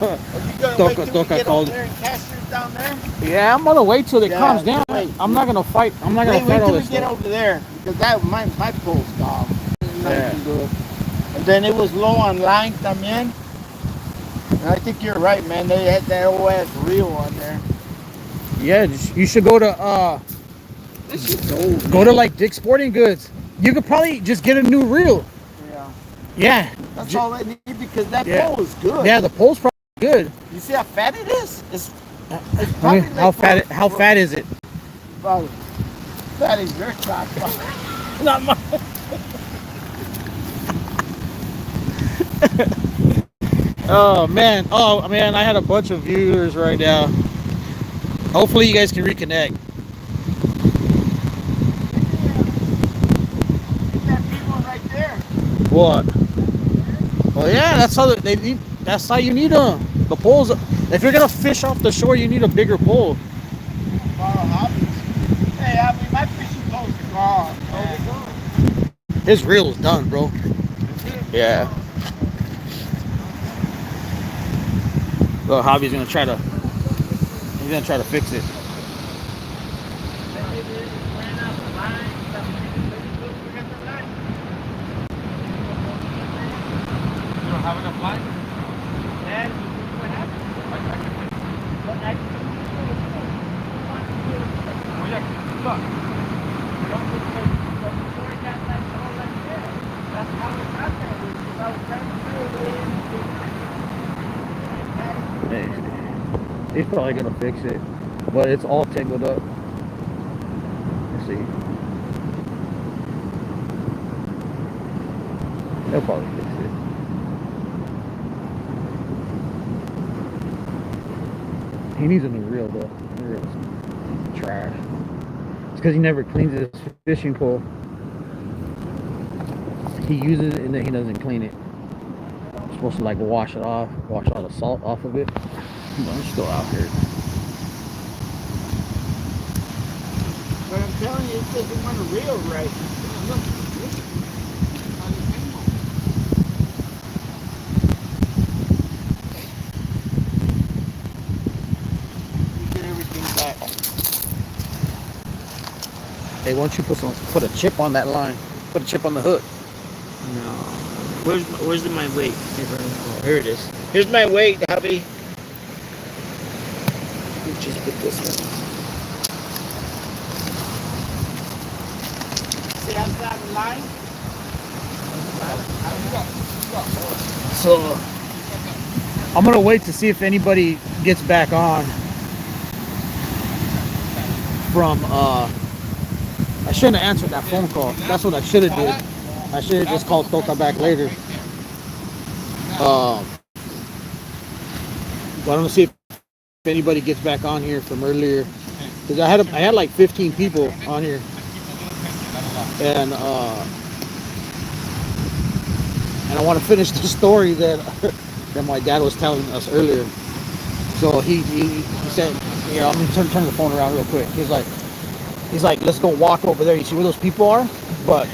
Are you gonna wait till we get over there and casters down there? Yeah, I'm gonna wait till it calms down. Wait. I'm not gonna fight. I'm not gonna fight all this Wait till we get over there because that my pole's gone. Yeah. And then it was low on line también. And I think you're right, man. They had that old ass reel on there. Yeah, you should go to This shit's old. go to like Dick's Sporting Goods. You could probably just get a new reel. Yeah. Yeah. That's all I need because that pole is good. Yeah, the pole's probably good. You see how fat it is? It's I mean, how fat is it? About fat as your cock. Not mine. Oh man, I had a bunch of viewers right now. Hopefully you guys can reconnect. That big one right there. What? Well, yeah, that's how they need. That's how you need them. The poles. If you're gonna fish off the shore, you need a bigger pole. Borrow hobbies. Hey, I mean, my fishing poles are gone. His reel's done, bro. Yeah. Well, Hobby's gonna try to. He's gonna try to fix it. You don't have enough line? And what happened? He's probably gonna fix it, but it's all tangled up. Let's see. He'll probably fix it. He needs a new reel though. The reel's trash. It's because he never cleans his fishing pole. He uses it and then he doesn't clean it. You're supposed to like wash it off, wash all the salt off of it. But I'm still out here. But I'm telling you, it doesn't want to reel right. Look, on the angle. You get everything back. Hey, why don't you put a chip on that line? Put a chip on the hook. No. Where's my weight? Oh, here it is. Here's my weight, hubby. Just put this one. See outside the line? So I'm gonna wait to see if anybody gets back on from I shouldn't have answered that phone call. That's what I should have did. I should have just called Toka back later. But I'm gonna see if anybody gets back on here from earlier, because I had like 15 people on here, and I want to finish the story that that my dad was telling us earlier. So he said, "Yeah, I'm gonna turn the phone around real quick." He's like, "Let's go walk over there. You see where those people are? But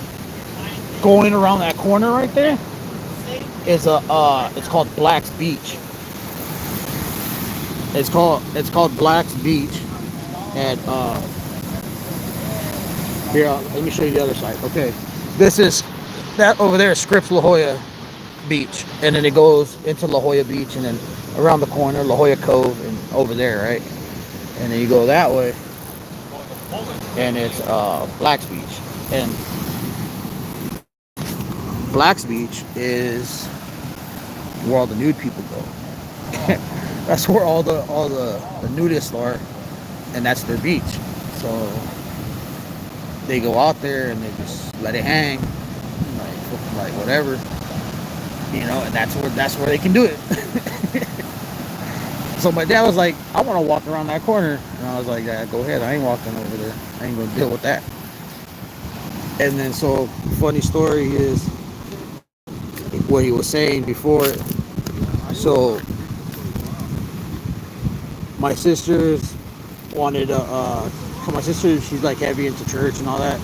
going around that corner right there is it's called Black's Beach. It's called Black's Beach, and here, let me show you the other side. Okay, that over there is Scripps La Jolla Beach, and then it goes into La Jolla Beach, and then around the corner La Jolla Cove, and over there, right? And then you go that way, and it's Black's Beach, and Black's Beach is where all the nude people go. That's where all the nudists are, and that's their beach. So they go out there and they just let it hang, like whatever, and that's where they can do it. So my dad was like, "I want to walk around that corner," and I was like, "Yeah, go ahead. I ain't walking over there. I ain't gonna deal with that." And then, so funny story is what he was saying before. So my sisters wanted my sister, she's like heavy into church and all that,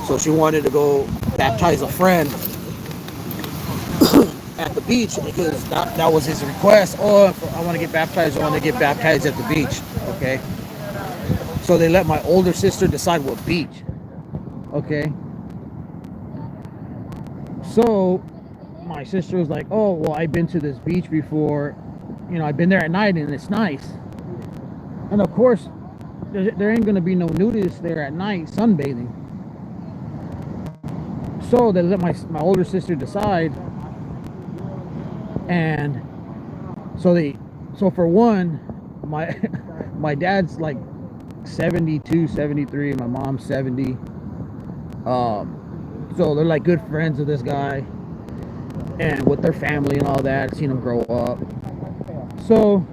so she wanted to go baptize a friend at the beach because that was his request. Oh, if I want to get baptized, I want to get baptized at the beach. Okay. So they let my older sister decide what beach. Okay. So my sister was like, oh, well, I've been to this beach before. You know, I've been there at night and it's nice. And of course, there ain't going to be no nudists there at night sunbathing. So they let my older sister decide. And so for one, my dad's like 72, 73, and my mom's 70. So they're like good friends with this guy and with their family and all that. I've seen them grow up. So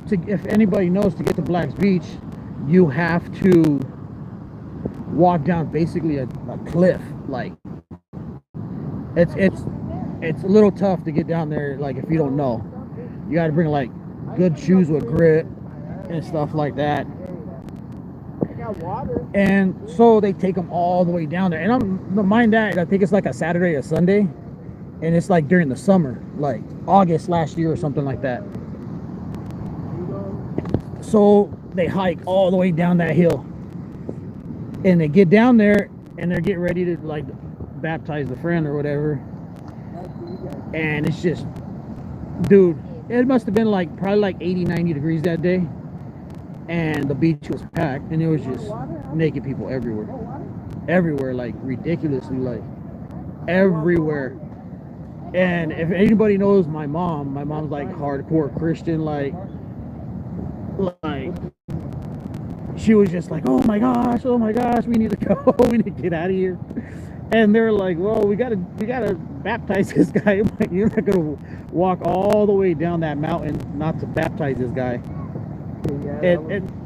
if anybody knows, to get to Black's Beach, you have to walk down basically a cliff. Like it's a little tough to get down there, like if you don't know. You got to bring like good shoes with grip and stuff like that. And so they take them all the way down there. And mind that, I think it's like a Saturday or Sunday, and it's like during the summer, like August last year or something like that. So they hike all the way down that hill, and they get down there and they're getting ready to like baptize the friend or whatever. And it's just, dude, it must have been like probably like 80, 90 degrees that day. And the beach was packed, and it was just naked people everywhere, like ridiculously, like everywhere. And if anybody knows my mom's like hardcore Christian, like she was just like, oh my gosh, we need to go, we need to get out of here. And they're like, well, we gotta baptize this guy. I'm like, you're not gonna walk all the way down that mountain not to baptize this guy.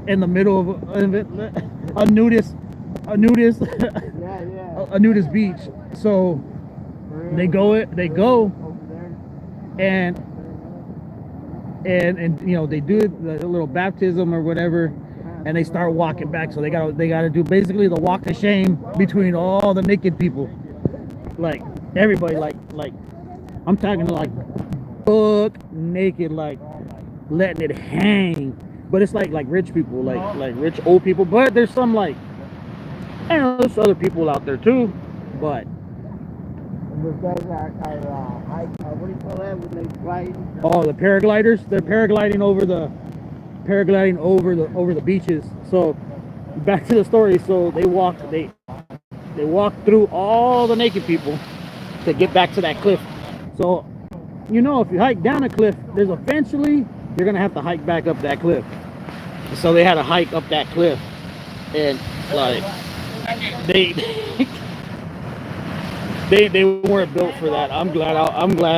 In the middle of a nudist a nudist beach. So they go and you know, they do the little baptism or whatever, and they start walking back. So they gotta do basically the walk of shame between all the naked people, like everybody, like I'm talking like buck naked, like letting it hang. But it's like rich people, like rich old people. But there's some like, I don't know, there's other people out there too. But those guys are what do you call that when they glide? Oh, the paragliders. They're paragliding over the beaches. So back to the story. So they walk through all the naked people to get back to that cliff. So you know, if you hike down a cliff, there's eventually you're gonna have to hike back up that cliff. So they had to hike up that cliff, and like they weren't built for that. I'm glad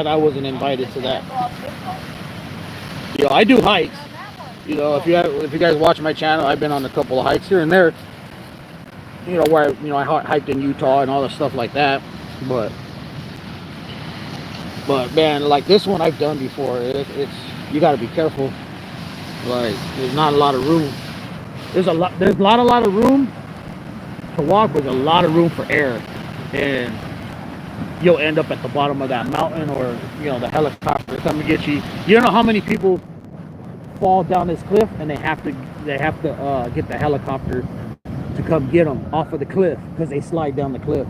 I wasn't invited to that. You know, I do hikes. You know, if you guys watch my channel, I've been on a couple of hikes here and there. You know, where I hiked in Utah and all the stuff like that. But man, like this one I've done before. It's you got to be careful. Like there's not a lot of room. There's a lot of room to walk, but there's a lot of room for error, and you'll end up at the bottom of that mountain, or you know, the helicopter come to get you. You don't know how many people fall down this cliff, and they have to get the helicopter to come get them off of the cliff because they slide down the cliff.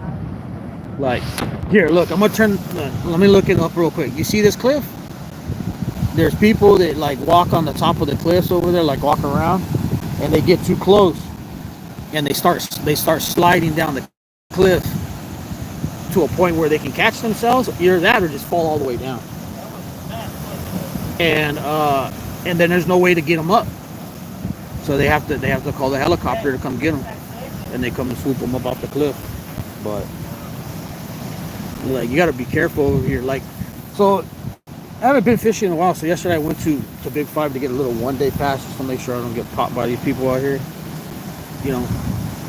Like here, look, I'm gonna turn. Let me look it up real quick. You see this cliff? There's people that like walk on the top of the cliffs over there, like walk around, and they get too close, and they start sliding down the cliff to a point where they can catch themselves, either that or just fall all the way down. And then there's no way to get them up, so they have to call the helicopter to come get them, and they come and swoop them up off the cliff. But like you got to be careful over here. Like, so I haven't been fishing in a while, so yesterday I went to Big 5 to get a little one-day pass just to make sure I don't get caught by these people out here. You know,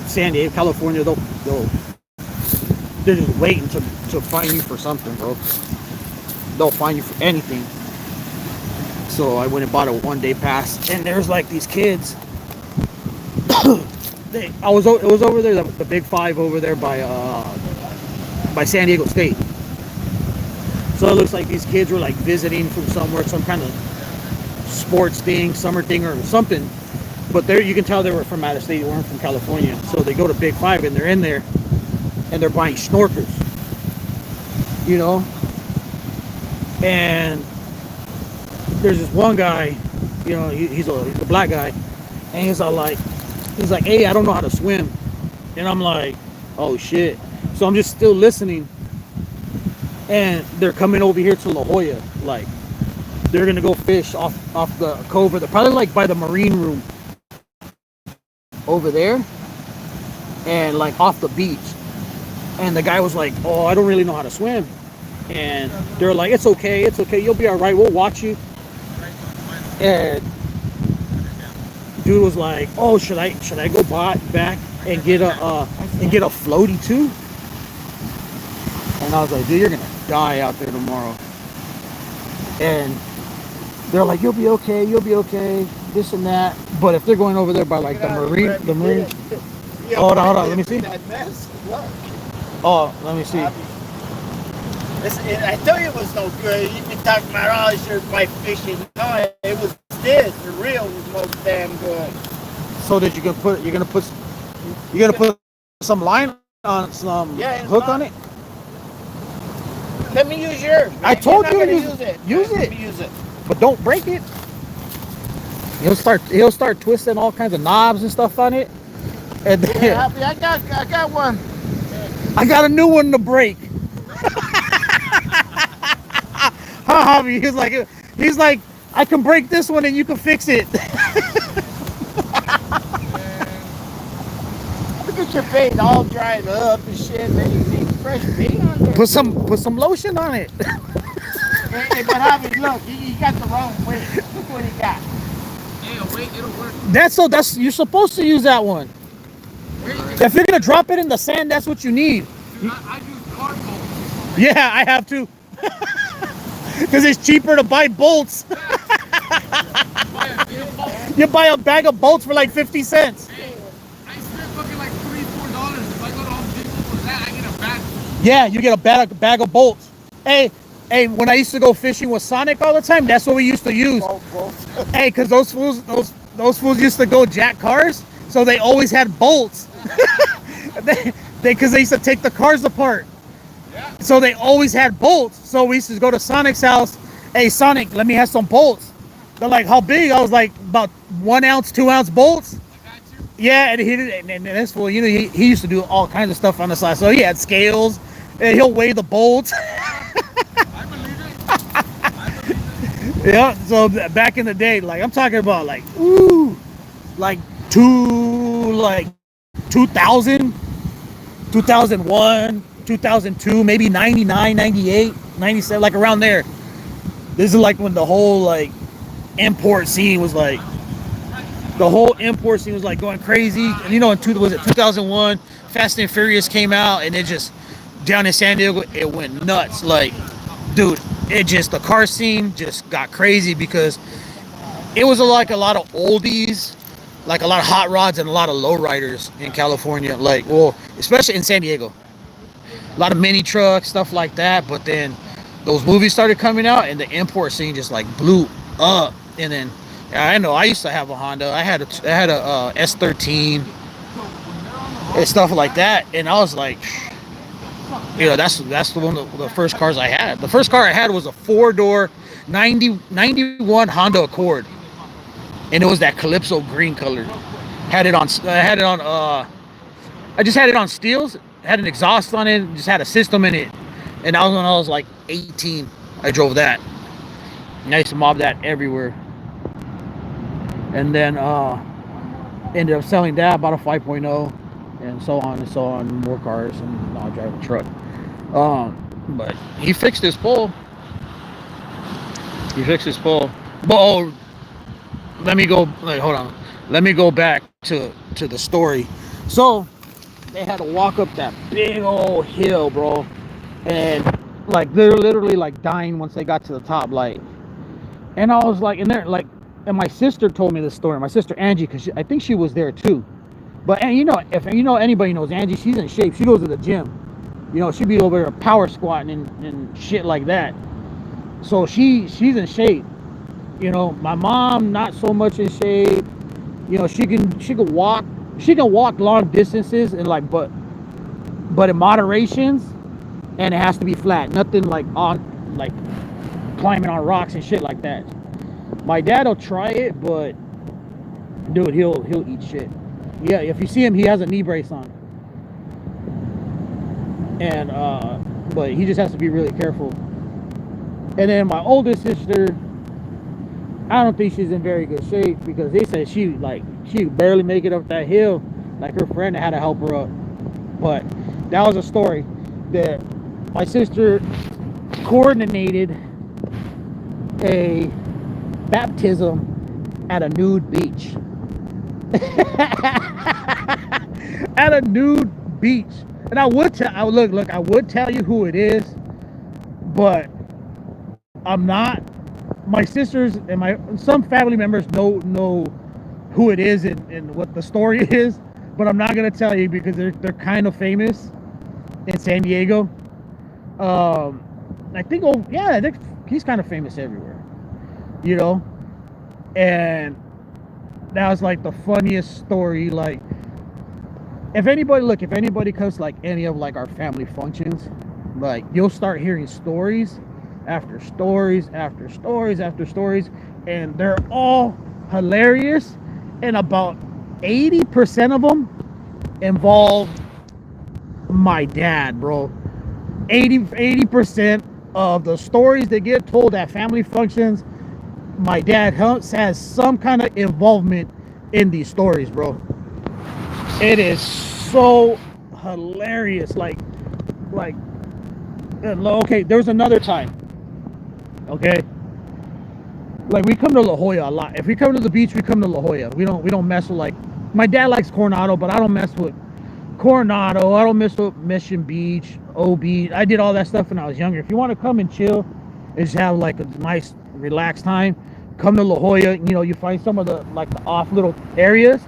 San Diego, California, they're just waiting to find you for something, bro. They'll find you for anything. So I went and bought a one-day pass, and there's like these kids. It was over there, the Big 5 over there by San Diego State. So So it looks like these kids were like visiting from somewhere, some kind of sports thing, summer thing or something. But there, you can tell they were from out of state, they weren't from California. So they go to Big Five and they're in there and they're buying snorkels, you know. And there's this one guy, you know, he's a black guy, and he's like, hey, I don't know how to swim. And I'm like, oh shit. So I'm just still listening, and they're coming over here to La Jolla. Like, they're gonna go fish off the cove. They're probably like by the marine room over there, and like off the beach. And the guy was like, oh, I don't really know how to swim. And they're like, it's okay, you'll be all right, we'll watch you. And dude was like, oh, should I go back and get a floaty too? And I was like, dude, you're gonna die out there tomorrow. And they're like, you'll be okay, this and that. But if they're going over there by like the marine. Hold on, let me see. Oh, let me see. I told you it was no good. You been talking about, oh, sure my fishing. No, it was this. The reel was most damn good. So did you're gonna put some line on some hook on it? Let me use yours. Man. I told you to use it. Use Let it. me use it. But don't break it. He'll start twisting all kinds of knobs and stuff on it. And then, yeah, I got one. I got a new one to break. Hobby, he's like, I can break this one and you can fix it. Look at your face all dried up and shit. Man, you need fresh paint on there. Put some lotion on it. Hey, but Hobby, look, you got the wrong weight. Look what he got. Yeah, wait, it'll work. That's you're supposed to use that one. If you're gonna drop it in the sand, that's what you need. Dude, I use cardboard. Yeah, I have to. Because it's cheaper to buy bolts. You buy a bag of bolts for like 50 cents. Hey, I spent fucking like $3-4. If I go to Home Depot for that, I get a bag. Yeah, you get a bag of bolts. Hey, when I used to go fishing with Sonic all the time, that's what we used to use. Hey, because those fools used to go jack cars, so they always had bolts. Because they used to take the cars apart. Yeah. So they always had bolts. So we used to go to Sonic's house. Hey, Sonic, let me have some bolts. They're like, how big? I was like, about 1 ounce, 2 ounce bolts. I got you. Yeah, and this fool, you know, he used to do all kinds of stuff on the side. So he had scales, and he'll weigh the bolts. I believe it. Yeah, so back in the day, like I'm talking about like, ooh, like 2000, 2001, 2002, maybe 99, 98, 97, like around there. This is like when the whole like import scene was like, going crazy. And you know, was it 2001, Fast and Furious came out, and it just, down in San Diego, it went nuts. Like, dude, the car scene just got crazy because it was like a lot of oldies, like a lot of hot rods and a lot of lowriders in California. Like, well, especially in San Diego. A lot of mini trucks, stuff like that. But then those movies started coming out and the import scene just like blew up. And then, I know, I used to have a Honda. I had a S13 and stuff like that. And I was like, you know, that's the first cars I had. The first car I had was a 4-door 91 Honda Accord, and it was that Calypso green color. I just had it on steels. Had an exhaust on it. Just had a system in it. And that was when I was like 18. I drove that. And I used to mob that everywhere. And then ended up selling that. Bought a 5.0. And so on, more cars, and now I drive a truck. But he fixed his pole. But let me go. Hold on. Let me go back to the story. So they had to walk up that big old hill, bro, and like they're literally like dying once they got to the top. Like, and I was like, and my sister told me this story. My sister Angie, because I think she was there too. But, and you know, if you know anybody knows Angie, she's in shape. She goes to the gym. You know, she'd be over there power squatting and shit like that. So she's in shape. You know, my mom not so much in shape. You know, she can walk long distances and like, but in moderations, and it has to be flat. Nothing like on like climbing on rocks and shit like that. My dad will try it, but dude, he'll eat shit. Yeah, if you see him, he has a knee brace on, and but he just has to be really careful. And then my oldest sister, I don't think she's in very good shape because they said she barely make it up that hill. Like her friend had to help her up. But that was a story that my sister coordinated a baptism at a nude beach. At a nude beach. And I would tell, I would tell you who it is, but I'm not. My sisters and some family members know who it is and what the story is, but I'm not gonna tell you because they're kind of famous in San Diego. I think he's kind of famous everywhere, you know. And that was like the funniest story. Like, if anybody comes to like any of like our family functions, like you'll start hearing stories after stories after stories after stories, and they're all hilarious, and about 80% of them involve my dad, bro. 80% of the stories that get told at family functions, my dad has some kind of involvement in these stories, bro. It is so hilarious. Like okay, there was another time. Okay, like we come to La Jolla a lot. If we come to the beach, we come to La Jolla. We don't mess with, like, my dad likes Coronado, but I don't mess with Coronado. I don't mess with Mission Beach, OB. I did all that stuff when I was younger. If you want to come and chill and just have like a nice relaxed time, come to La Jolla. You know, you find some of the like the off little areas,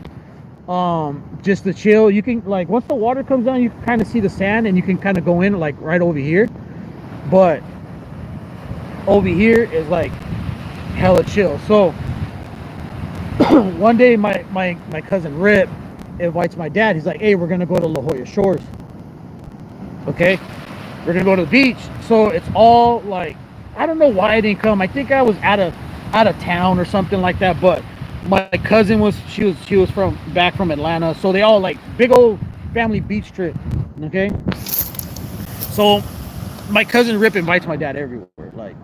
just to chill. You can, like, once the water comes down, you can kind of see the sand and you can kind of go in like right over here. But over here is like hella chill. So one day my cousin Rip invites my dad. He's like, hey, we're gonna go to La Jolla Shores. Okay, we're gonna go to the beach. So it's all like, I don't know why I didn't come. I think I was out of town or something like that. But my cousin was from back from Atlanta, so they all like big old family beach trip. Okay, so my cousin Rip invites my dad everywhere, like,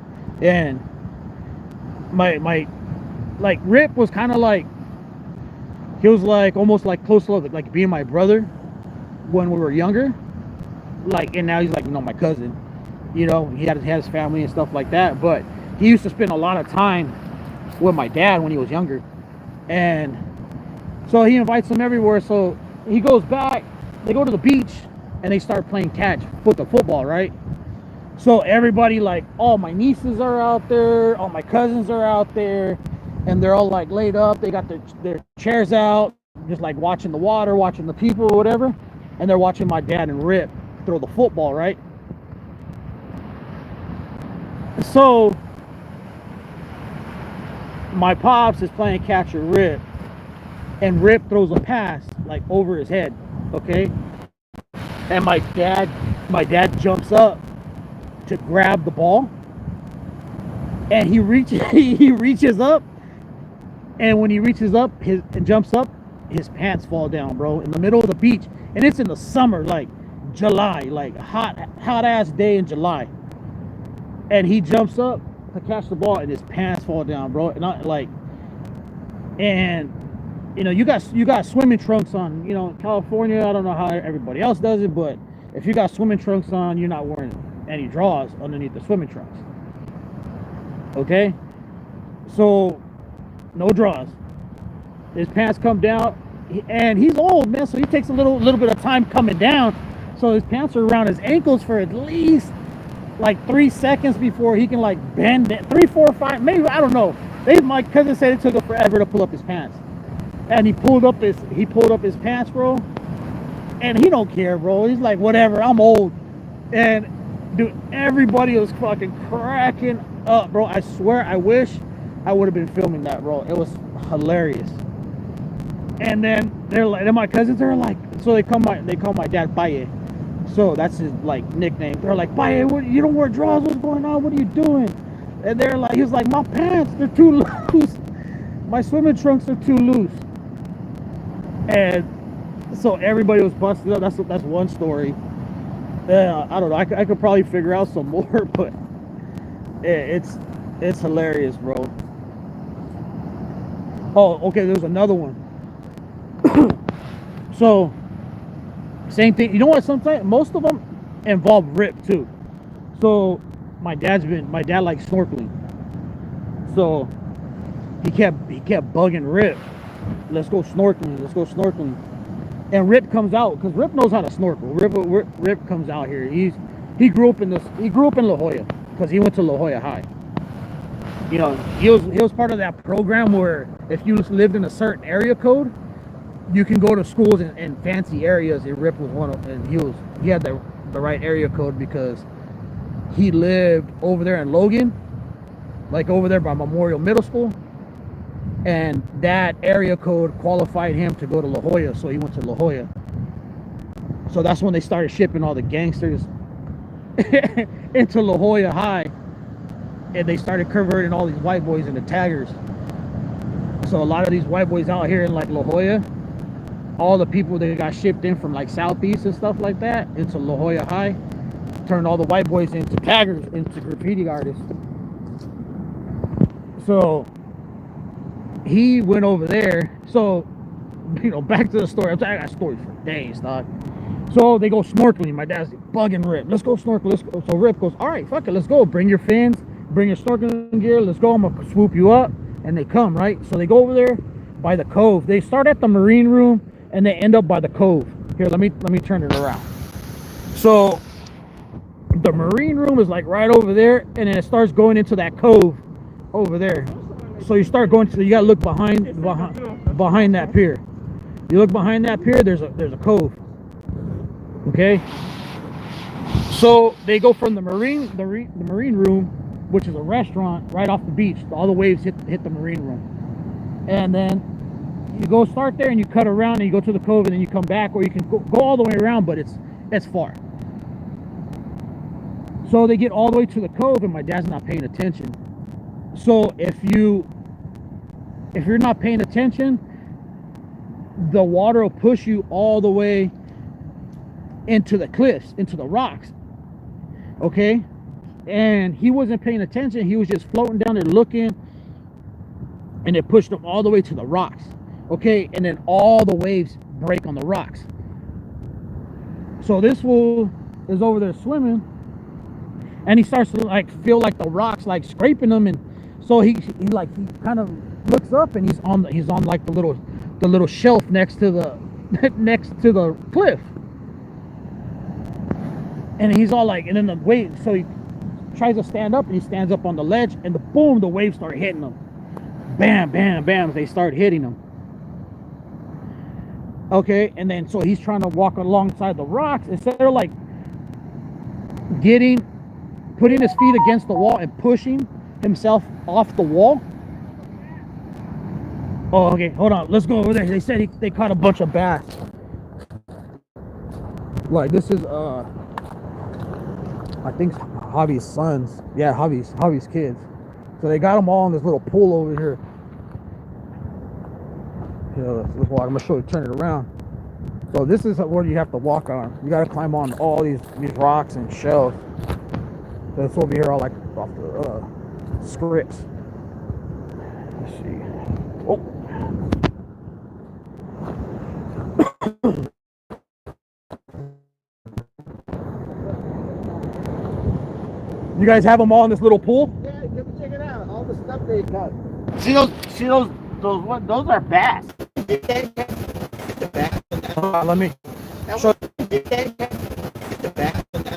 and my like Rip was kind of like, he was like almost like close to like being my brother when we were younger, like, and now he's like, you know, my cousin. You know, he had his family and stuff like that, but he used to spend a lot of time with my dad when he was younger, and so he invites him everywhere. So he goes back, they go to the beach and they start playing catch with the football, right? So everybody, like, all my nieces are out there, all my cousins are out there, and they're all like laid up. They got their chairs out, just like watching the water, watching the people or whatever, and they're watching my dad and Rip throw the football, right? So my pops is playing catch with Rip, and Rip throws a pass like over his head, okay? And my dad jumps up to grab the ball, and he reaches up, and when he reaches up and jumps up, his pants fall down, bro, in the middle of the beach. And it's in the summer, like July, like hot ass day in July, and he jumps up to catch the ball and his pants fall down, bro. And you know, you got swimming trunks on. You know, in California, I don't know how everybody else does it, but if you got swimming trunks on, you're not wearing any drawers underneath the swimming trunks. Okay, so no drawers. His pants come down, and he's old, man, so he takes a little bit of time coming down. So his pants are around his ankles for at least like 3 seconds before he can like bend it. 3, 4, 5, maybe, I don't know. My cousin said it took him forever to pull up his pants, and he pulled up his pants, bro. And he don't care, bro. He's like, whatever, I'm old. And Dude, everybody was fucking cracking up, bro. I swear, I wish I would have been filming that, bro. It was hilarious. And then they're like, then my cousins are like, so they call my dad Paye. So that's his like nickname. They're like, Paye, what, you don't wear drawers? What's going on? What are you doing? And they're like, he was like, my pants, they're too loose. My swimming trunks are too loose. And so everybody was busted up. That's one story. I don't know. I could probably figure out some more, but it's hilarious, bro. Oh, okay. There's another one. So same thing. You know what? Sometimes most of them involve rip too. So my dad likes snorkeling. So he kept bugging Rip. Let's go snorkeling. Let's go snorkeling. And Rip comes out because Rip knows how to snorkel. Rip comes out here. He grew up in La Jolla because he went to La Jolla High. You know, he was part of that program where if you lived in a certain area code, you can go to schools in fancy areas. And Rip was one of them, and he had the right area code because he lived over there in Logan, like over there by Memorial Middle School. And that area code qualified him to go to La Jolla, so he went to La Jolla. So that's when they started shipping all the gangsters into La Jolla High, and they started converting all these white boys into taggers. So a lot of these white boys out here in like La Jolla, all the people that got shipped in from like Southeast and stuff like that into La Jolla High, turned all the white boys into taggers, into graffiti artists. So he went over there. So, you know, back to the story. I got stories for days, dog. So they go snorkeling. My dad's bugging Rip. Let's go snorkel. Let's go. So Rip goes, all right, fuck it. Let's go. Bring your fins. Bring your snorkeling gear. Let's go. I'm going to swoop you up. And they come, right? So they go over there by the cove. They start at the marine room and they end up by the cove. Here, let me turn it around. So the marine room is like right over there. And then it starts going into that cove over there. So you start going to, you gotta look behind that pier. You look behind that pier, there's a cove. Okay. So they go from the marine room, which is a restaurant right off the beach. All the waves hit the marine room, and then you go start there and you cut around and you go to the cove and then you come back, or you can go all the way around, but it's far. So they get all the way to the cove and my dad's not paying attention. So if you're not paying attention, the water will push you all the way into the cliffs, into the rocks. Okay? And he wasn't paying attention. He was just floating down there looking, and it pushed him all the way to the rocks. Okay? And then all the waves break on the rocks. So this fool is over there swimming, and he starts to like feel like the rocks like scraping him, and so he kind of looks up and he's on like the little shelf next to the cliff, and he's all like, and then the wave, so he tries to stand up and he stands up on the ledge, and boom, the waves start hitting him. Bam, bam, bam, they start hitting him. Okay, and then so he's trying to walk alongside the rocks instead of like putting his feet against the wall and pushing himself off the wall. Oh, okay, hold on, let's go over there. They said they caught a bunch of bass. Like, this is I think Javi's sons. Yeah, Javi's kids. So they got them all in this little pool over here. Here, let's walk. I'm gonna show you, turn it around. So this is where you have to walk on. You gotta climb on all these rocks and shells. So it's over here all like off the scripts. Let's see. Oh. You guys have them all in this little pool? Yeah, come check it out. All the stuff they got. See those what? Those are bass. Let me show.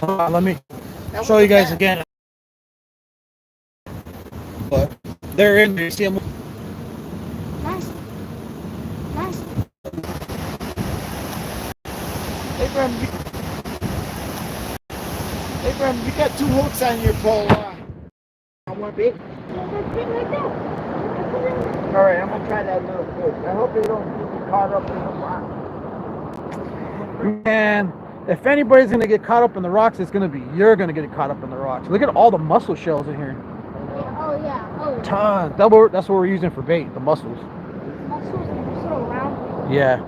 Let me show you guys again. But they're in there. You see them? Nice. Hey, Abram, you got 2 hooks on your pole. On one bait. All right, I'm gonna try that little fish. I hope they don't get caught up in the rock. Man, if anybody's gonna get caught up in the rocks, it's gonna be you're gonna get caught up in the rocks. Look at all the mussel shells in here. Oh yeah. Oh. Tons. That's what we're using for bait. The mussels. Mussels are so round. Yeah.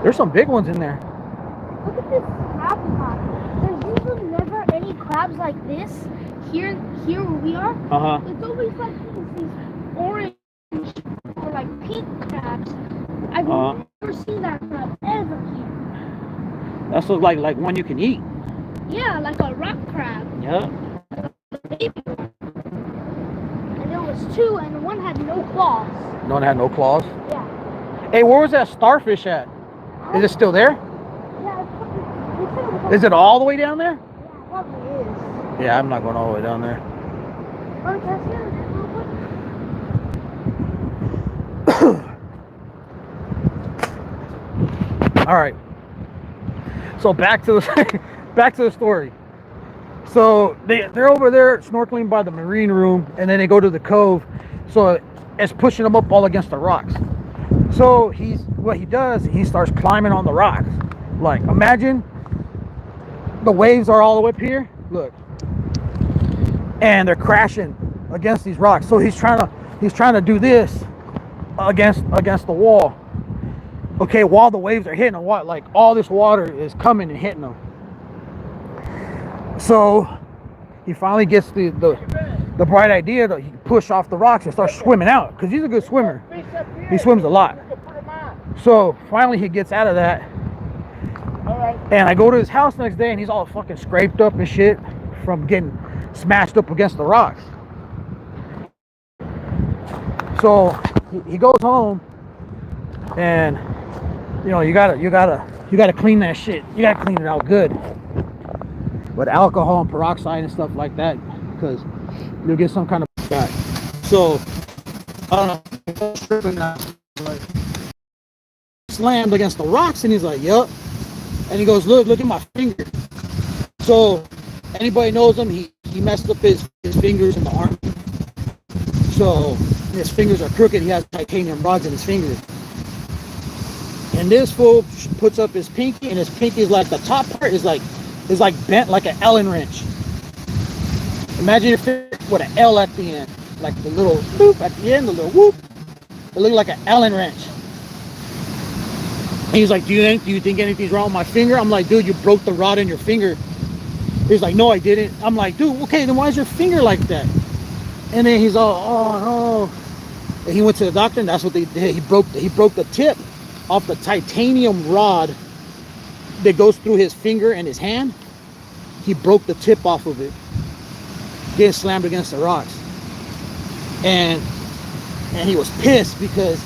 There's some big ones in there. Look at this crab pot. There's usually never any crabs like this here where we are. It's always like these orange or like pink crabs. I've never seen that crab ever here. That's like one you can eat. Yeah, like a rock crab. Yeah. And there was 2, and one had no claws. No one had no claws. Yeah. Hey, where was that starfish at? Is it still there? Yeah. Is it all the way down there? Yeah, it probably is. Yeah, I'm not going all the way down there. Oh, can I see it real quick? All right. So back to the story. So they're over there snorkeling by the marine room, and then they go to the cove. So it's pushing them up all against the rocks. So what he does, he starts climbing on the rocks. Like, imagine the waves are all the way up here. Look, and they're crashing against these rocks. So he's trying to do this against the wall. Okay, while the waves are hitting him, like all this water is coming and hitting him. So he finally gets the bright idea that he can push off the rocks and start swimming out, because he's a good swimmer. He swims a lot. So finally he gets out of that. And I go to his house next day, and he's all fucking scraped up and shit from getting smashed up against the rocks. So he goes home, and you gotta clean that shit. You gotta clean it out good with alcohol and peroxide and stuff like that, because you'll get some kind of back. So I don't know, slammed against the rocks, and he's like, "Yup." And he goes, look at my finger. So anybody knows him, he messed up his fingers in the army. So his fingers are crooked. He has titanium rods in his fingers. And this fool puts up his pinky, and his pinky is like, the top part is like bent like an Allen wrench. Imagine if it with an L at the end, like the little whoop at the end, the little whoop. It looked like an Allen wrench. And he's like, do you think anything's wrong with my finger? I'm like, dude, you broke the rod in your finger. He's like, no, I didn't. I'm like, dude, okay, then why is your finger like that? And then he's all, oh no. And he went to the doctor, and that's what they did. He broke the tip off the titanium rod that goes through his finger and his hand. He broke the tip off of it, getting slammed against the rocks. And he was pissed because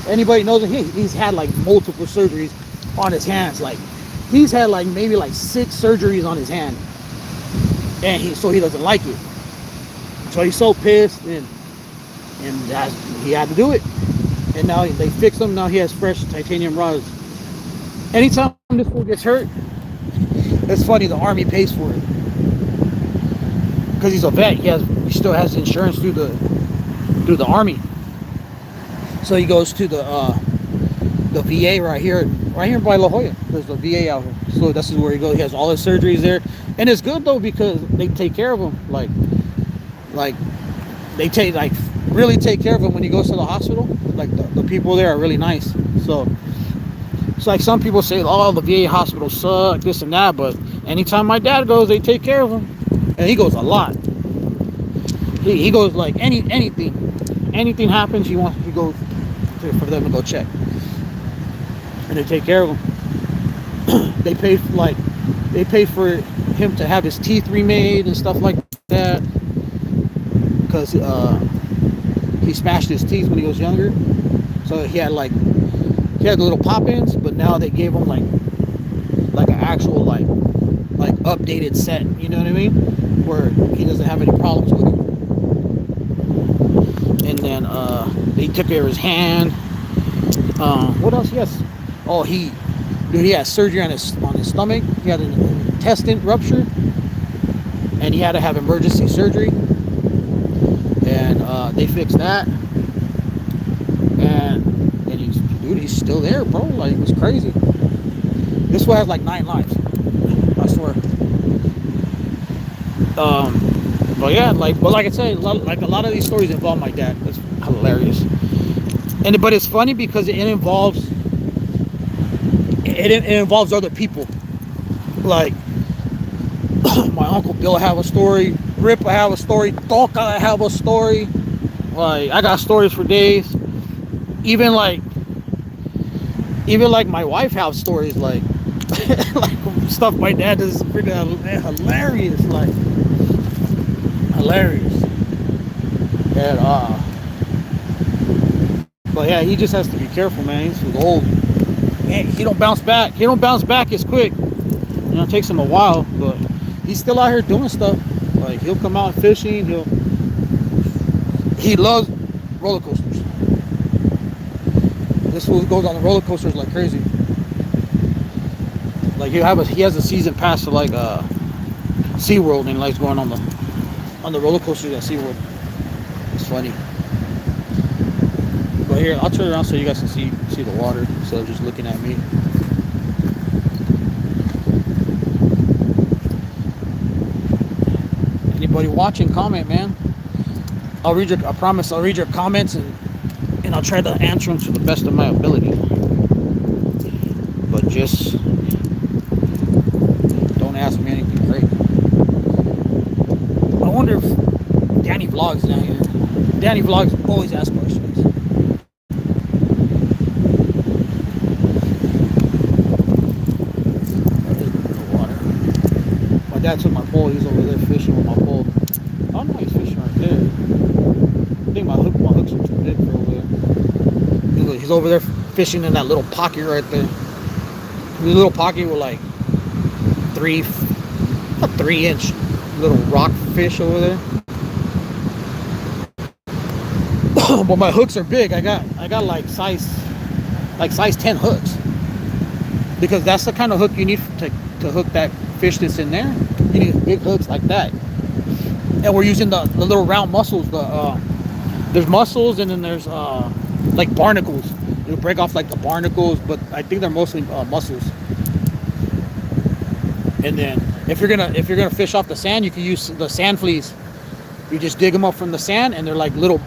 anybody knows him, he's had like multiple surgeries on his hands. Like, he's had like maybe like 6 surgeries on his hand, and so he doesn't like it. So he's so pissed, and he had to do it. And now they fixed him. Now he has fresh titanium rods. Anytime this fool gets hurt, it's funny, the army pays for it, because he's a vet. He still has insurance through the army. So he goes to the VA right here by La Jolla. There's a VA out here. So this is where he goes. He has all his surgeries there, and it's good though, because they take care of him. Like they really take care of him when he goes to the hospital. Like the people there are really nice. So it's like some people say, oh, the VA hospitals suck, this and that, but anytime my dad goes, they take care of him, and he goes a lot. He goes like anything happens, he goes for them to go check, and they take care of him. They pay for him to have his teeth remade and stuff like that, because he smashed his teeth when he was younger. So he had little pop-ins, but now they gave him like an actual like updated set. You know what I mean? Where he doesn't have any problems with it. And then they took care of his hand. What else? Yes, Oh, dude, he had surgery on his stomach. He had an intestine rupture, and he had to have emergency surgery. And they fixed that. And he's still there, bro. Like, it's crazy. This one has like 9 lives, I swear. But yeah, but like I said, a lot of these stories involve my dad. It's hilarious. But it's funny because it involves other people. Like my Uncle Bill have a story, Rip I have a story, Doc I have a story. Like, I got stories for days. Even like my wife have stories, like like stuff my dad does is freaking hilarious, like hilarious. And but yeah, he just has to be careful, man. He's old. Man, he don't bounce back. He don't bounce back as quick. You know, it takes him a while, but he's still out here doing stuff. Like, he'll come out fishing. He loves roller coasters. This fool goes on the roller coasters like crazy. Like, he has a season pass to like SeaWorld, and he likes going on the roller coasters at SeaWorld. It's funny. But here, I'll turn around so you guys can see the water instead of just looking at me. Anybody watching, comment, man. I promise I'll read your comments, and I'll try to answer them to the best of my ability. But just don't ask me anything great. I wonder if Danny Vlogs down here. Danny Vlogs always asks questions. My dad took my pole. He's over there fishing with my pole. I don't know why he's fishing right there. I think my hooks are too big for over there. He's over there fishing in that little pocket right there. The little pocket with like 3-inch little rock fish over there. But my hooks are big. I got like size 10 hooks, because that's the kind of hook you need to hook that fish that's in there. You need big hooks like that. And we're using the little round mussels. There's mussels, and then there's like barnacles. You break off like the barnacles, but I think they're mostly mussels. And then if you're gonna fish off the sand, you can use the sand fleas. You just dig them up from the sand, and they're like little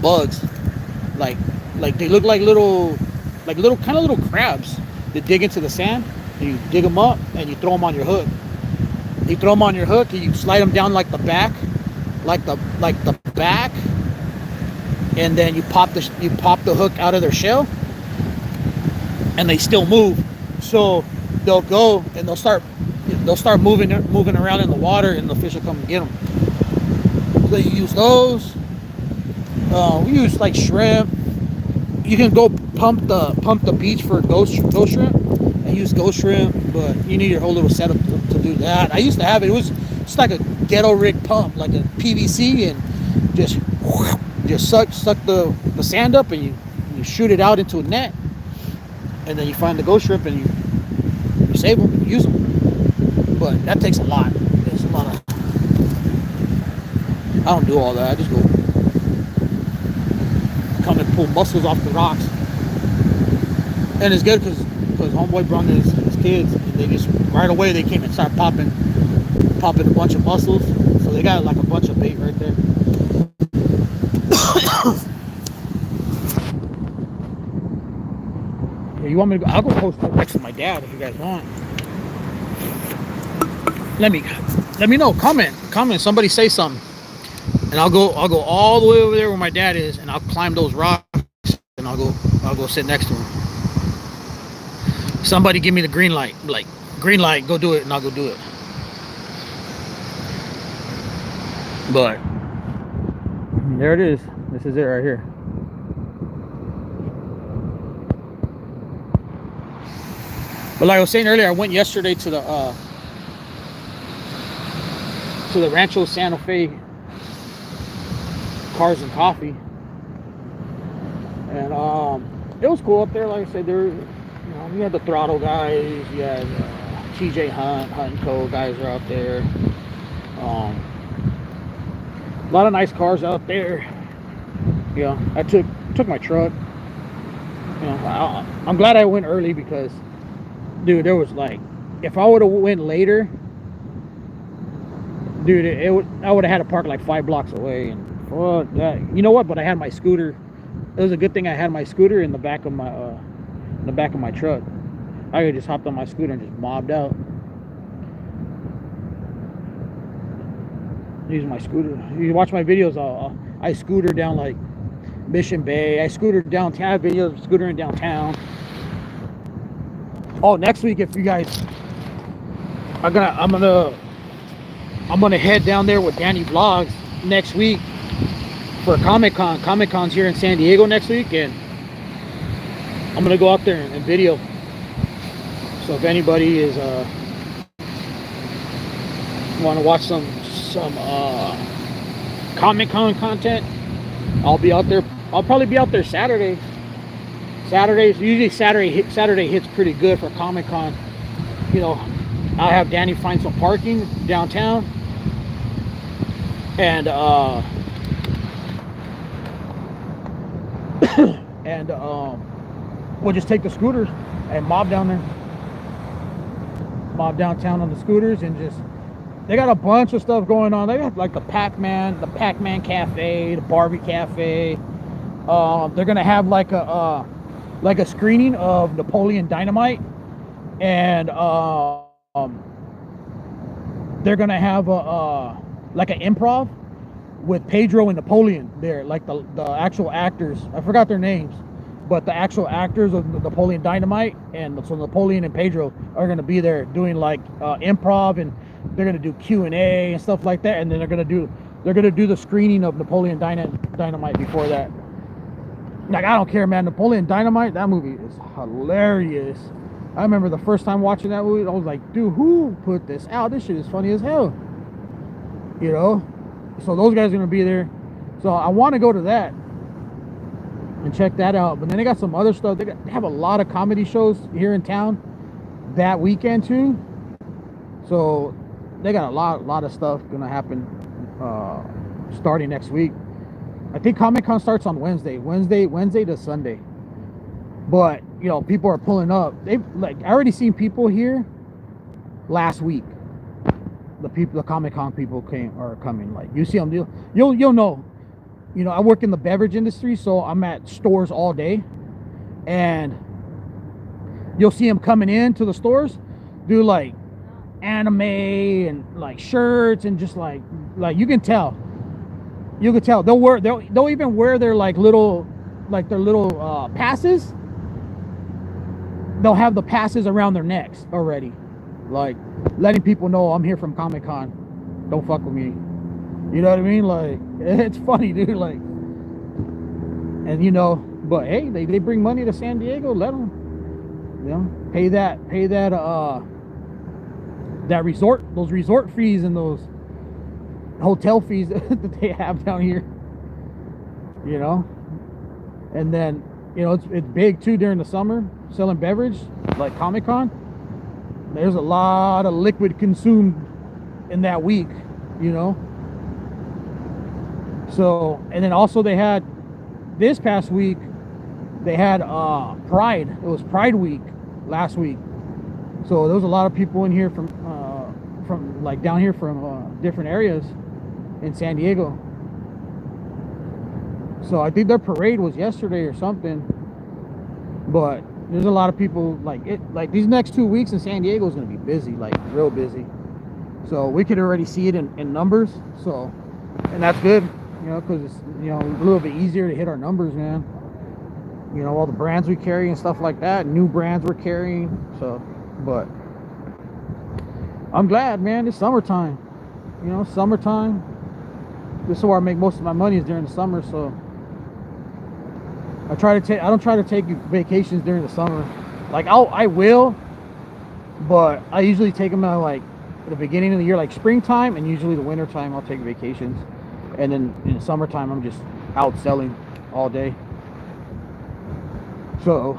bugs, like they look like little crabs. They dig into the sand, and you dig them up, and you throw them on your hook. You throw them on your hook, and you slide them down like the back, and then you pop the hook out of their shell, and they still move. So they'll go and they'll start moving around in the water, and the fish will come and get them. So you use those. We use like shrimp. You can go pump the beach for ghost shrimp and use ghost shrimp, but you need your whole little setup to do that. I used to have it. It was just like a ghetto rig pump, like a PVC, and just suck the sand up, and you shoot it out into a net, and then you find the ghost shrimp, and you save them and use them. But that takes a lot. There's a lot of. I don't do all that. I just go come and pull mussels off the rocks, and it's good because homeboy brought his kids, and they just right away they came and started popping a bunch of mussels. So they got like a bunch of bait right there. Yeah, you want me to go? I'll go post up next to my dad if you guys want. Let me know. Comment. Somebody say something, and I'll go all the way over there where my dad is, and I'll climb those rocks, and I'll go sit next to him. Somebody give me the green light. Like, green light, go do it, and I'll go do it. But there it is. This is it right here. But like I was saying earlier, I went yesterday to the Rancho Santa Fe Cars and Coffee, and it was cool up there. Like I said, You had the Throttle guys, you had TJ Hunt and Co. guys are out there. A lot of nice cars out there. I took my truck. I'm glad I went early because, dude, there was like, if I would have went later, dude, I would have had to park like 5 blocks away. And you know what? But I had my scooter. It was a good thing I had my scooter in the back of my truck. I could just hopped on my scooter and just mobbed out. Use my scooter. You watch my videos. I scooter down like Mission Bay. I scooter downtown. I have videos of scootering downtown. Oh, next week, if you guys, I'm gonna head down there with Danny Vlogs next week for Comic-Con. Comic-Con's here in San Diego next week, and I'm gonna go out there and video. So if anybody is want to watch some Comic-Con content, I'll be out there. I'll probably be out there Saturday. Usually Saturday hits pretty good for Comic-Con. I'll have Danny find some parking downtown, and we'll just take the scooters and mob down there. Mob downtown on the scooters, and they got a bunch of stuff going on. They got like the Pac-Man Cafe, the Barbie Cafe. They're gonna have like a screening of Napoleon Dynamite, and they're gonna have like an improv with Pedro and Napoleon there, like the actual actors. I forgot their names, but the actual actors of Napoleon Dynamite, and so Napoleon and Pedro are gonna be there doing like improv, and they're gonna do Q&A and stuff like that, and then they're gonna do the screening of Napoleon Dynamite before that. Like, I don't care, man. Napoleon Dynamite, that movie is hilarious. I remember the first time watching that movie, I was like, dude, who put this out? This shit is funny as hell. So those guys are gonna be there. So I want to go to that and check that out. But then they got some other stuff. They have a lot of comedy shows here in town that weekend too. So they got a lot of stuff gonna happen starting next week. I think Comic-Con starts on Wednesday to Sunday. But people are pulling up. I already seen people here last week. The Comic-Con people are coming. Like, you see them, you'll know. I work in the beverage industry, so I'm at stores all day, and you'll see them coming into the stores, do like anime and like shirts, and just like you can tell they'll even wear their little passes. They'll have the passes around their necks already, like letting people know I'm here from Comic-Con. Don't fuck with me. You know what I mean? Like, it's funny, dude. Like, and but hey, they bring money to San Diego. Let them, pay that those resort fees and those hotel fees that they have down here. And then it's big too during the summer, selling beverage like Comic-Con. There's a lot of liquid consumed in that week. So, and then also they had this past week, they had Pride. It was Pride Week last week. So there was a lot of people in here from like down here from different areas in San Diego. So I think their parade was yesterday or something. But there's a lot of people like these next 2 weeks in San Diego is going to be busy, like real busy. So we could already see it in numbers. So, and that's good. Because it's a little bit easier to hit our numbers, man. All the brands we carry and stuff like that, new brands we're carrying. So, but I'm glad, man. It's summertime. Summertime. This is where I make most of my money, is during the summer. So I don't try to take vacations during the summer. Like, I will, but I usually take them at the beginning of the year, like springtime, and usually the winter time I'll take vacations. And then in the summertime, I'm just out selling all day. So,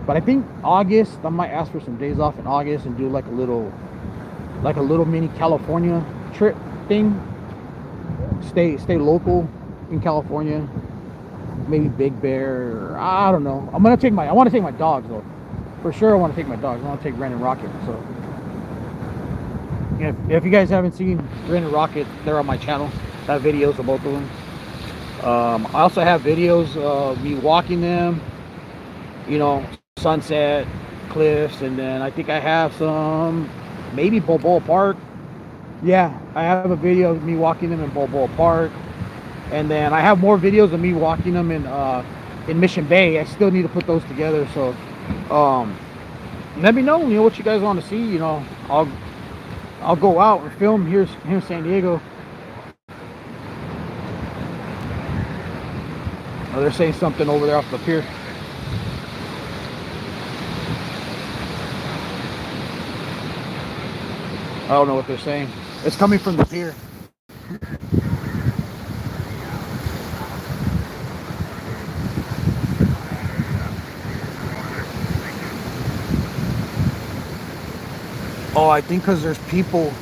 But I think August, I might ask for some days off in August and do like a little mini California trip thing. Stay local in California. Maybe Big Bear. Or, I don't know. I want to take my dogs though. For sure, I want to take my dogs. I want to take Ren and Rocket. So if you guys haven't seen Ren and Rocket, they're on my channel. I have videos of both of them. I also have videos of me walking them, you know, sunset, cliffs, and then I think I have some, maybe Balboa Park. Yeah, I have a video of me walking them in Balboa Park, and then I have more videos of me walking them in Mission Bay. I still need to put those together. So let me know, you know, what you guys want to see. You know, I'll go out and film here in San Diego. Oh, they're saying something over there off the pier. I don't know what they're saying. It's coming from the pier. Oh, I think because there's people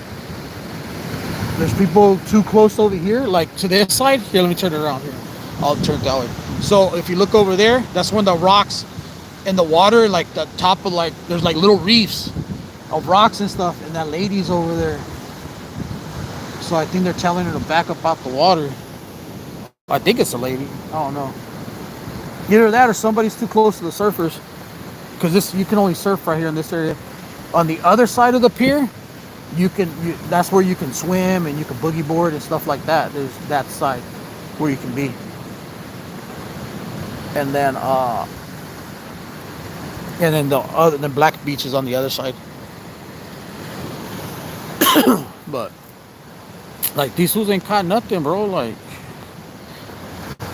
too close over here, like to this side. Here, let me turn it around here. I'll turn it that way. So if you look over there, that's when the rocks in the water, like the top of, like, there's like little reefs of rocks and stuff, and that lady's over there. So I think they're telling her to back up out the water. I think it's a lady. I don't know. Either that or somebody's too close to the surfers, because you can only surf right here in this area. On the other side of the pier, that's where you can swim and you can boogie board and stuff like that. There's that side where you can be. And then the Black Beach is on the other side. But like, these fools ain't caught nothing, bro. Like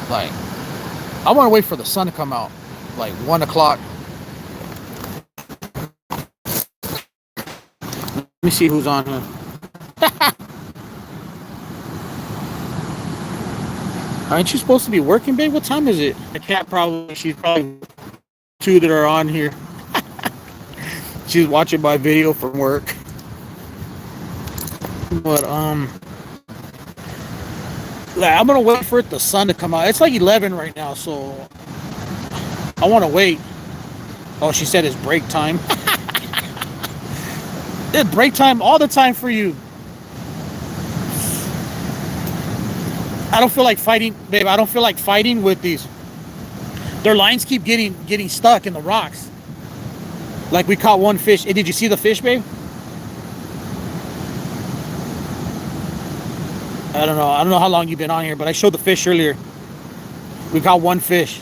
I want to wait for the sun to come out, like 1 o'clock. Let me see who's on here. Aren't you supposed to be working, babe? What time is it? The cat she's probably two that are on here. She's watching my video from work. But I'm gonna wait for the sun to come out. It's like 11 right now, so I want to wait. Oh, she said it's break time. It's break time all the time for you. I don't feel like fighting, babe. I don't feel like fighting with these. Their lines keep getting stuck in the rocks. Like, we caught one fish. Hey, did you see the fish, babe? I don't know how long you've been on here, but I showed the fish earlier. We caught one fish.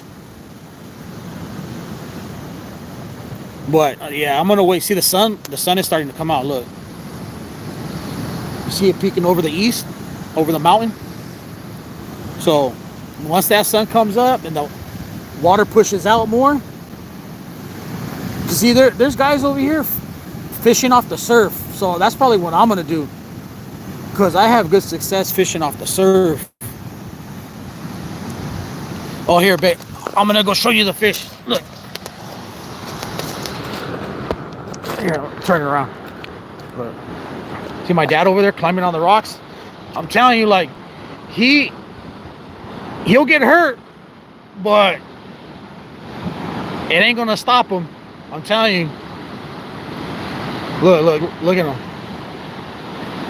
But yeah, I'm gonna wait. See the sun? The sun is starting to come out. Look. You see it peeking over the east, over the mountain. So once that sun comes up and the water pushes out more, see, there's guys over here fishing off the surf. So that's probably what I'm gonna do, because I have good success fishing off the surf. Oh, here, babe, I'm gonna go show you the fish. Look. Here, turn it around. Look. See my dad over there climbing on the rocks? I'm telling you, like, he'll get hurt, but it ain't gonna stop him. I'm telling you. Look at him.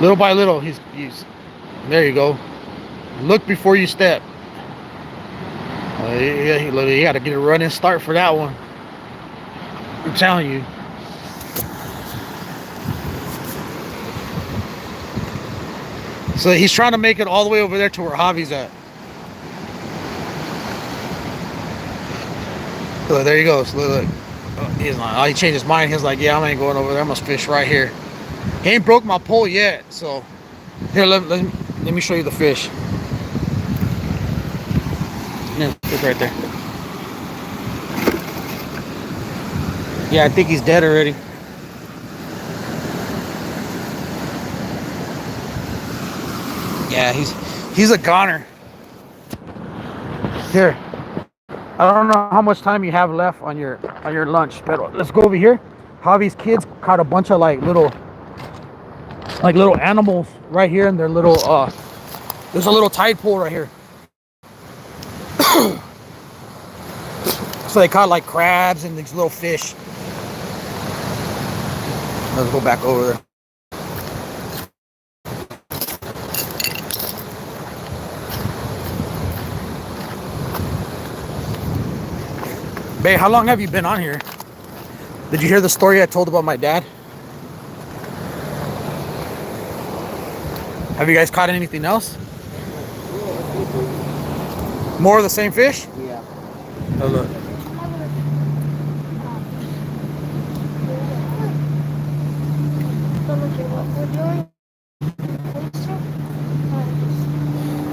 Little by little, he's there you go. Look before you step. You got to get a running start for that one. I'm telling you. So he's trying to make it all the way over there to where Javi's at. Look, there he goes. Look. Oh, he's not. Oh, he changed his mind. He's like, yeah, I ain't going over there. I must fish right here. He ain't broke my pole yet. So here, let me show you the fish. Yeah, look right there. Yeah, I think he's dead already. Yeah, he's a goner. Here. I don't know how much time you have left on your lunch, but let's go over here. Javi's kids caught a bunch of like little animals right here in their little there's a little tide pool right here. So they caught like crabs and these little fish. Let's go back over there. Babe, how long have you been on here? Did you hear the story I told about my dad? Have you guys caught anything else? More of the same fish? Yeah. Oh, look.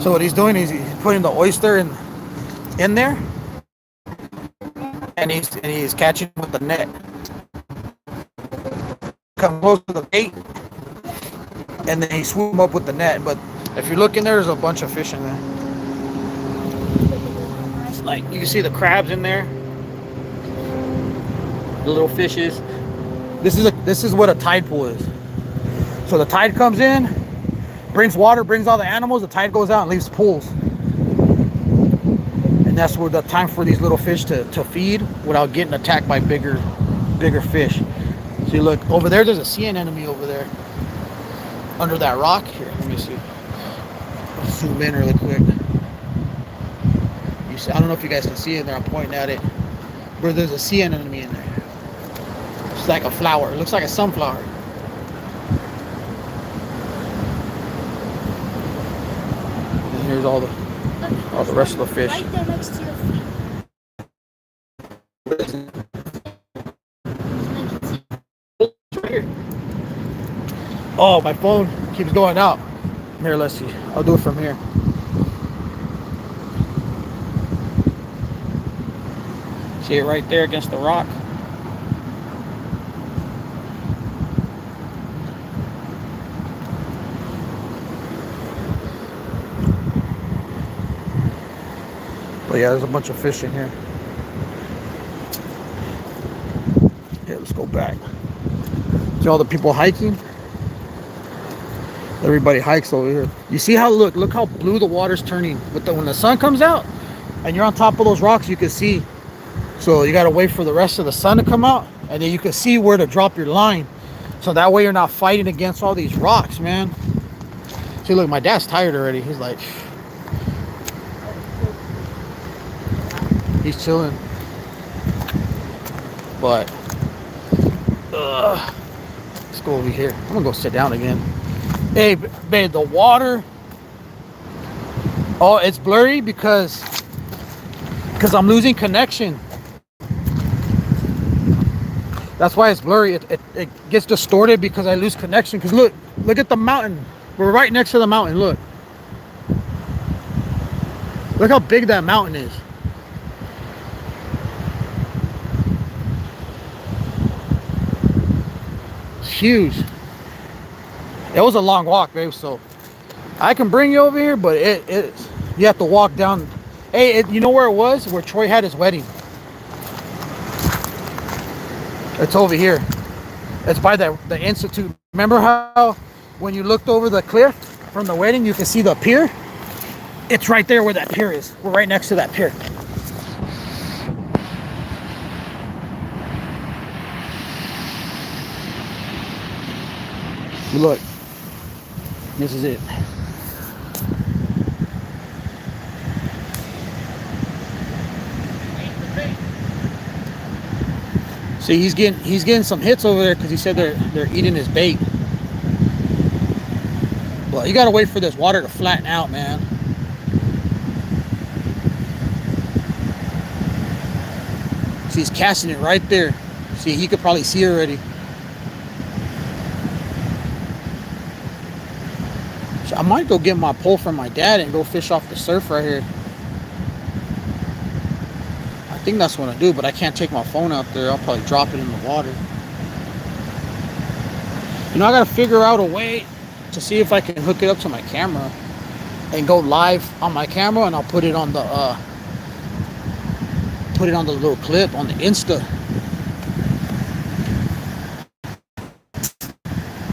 So what he's doing is he's putting the oyster in there, and he's catching with the net. Come close to the bait, and then he swoop him up with the net. But if you look in there, there's a bunch of fish in there. Like you can see the crabs in there, the little fishes. This is what a tide pool is. So the tide comes in, brings water, brings all the animals. The tide goes out and leaves pools, and that's where the time for these little fish to feed without getting attacked by bigger fish. See, look over there. There's a sea anemone over there under that rock. Here, let me see. I'll zoom in really quick. You see, I don't know if you guys can see it there. I'm pointing at it. But there's a sea anemone in there. It's like a flower. It looks like a sunflower. And here's all the rest of the fish. Right there next to your feet. Right here. Oh, my phone keeps going out. Here, let's see. I'll do it from here. See it right there against the rock? But yeah, there's a bunch of fish in here. Yeah, let's go back. See all the people hiking? Everybody hikes over here. You see how, look how blue the water's turning. When the sun comes out and you're on top of those rocks, you can see. So you gotta wait for the rest of the sun to come out, and then you can see where to drop your line. So that way you're not fighting against all these rocks, man. See, look, my dad's tired already. He's like, he's chilling. But let's go over here. I'm gonna go sit down again. Hey, babe, the water. Oh, it's blurry because I'm losing connection. That's why it's blurry. It gets distorted because I lose connection. Because look at the mountain. We're right next to the mountain. Look how big that mountain is. It's huge. It was a long walk, babe. So I can bring you over here, but you have to walk down. Hey, you know where it was? Where Troy had his wedding. It's over here. It's by the institute. Remember how when you looked over the cliff from the wedding, you can see the pier? It's right there where that pier is. We're right next to that pier. Look, this is it. See, he's getting some hits over there because he said they're eating his bait. Well, you gotta wait for this water to flatten out, man. See, he's casting it right there. See, he could probably see already. So I might go get my pole from my dad and go fish off the surf right here. I think that's what I do, but I can't take my phone out there. I'll probably drop it in the water. You know, I gotta figure out a way to see if I can hook it up to my camera and go live on my camera, and I'll put it on the put it on the little clip on the Insta.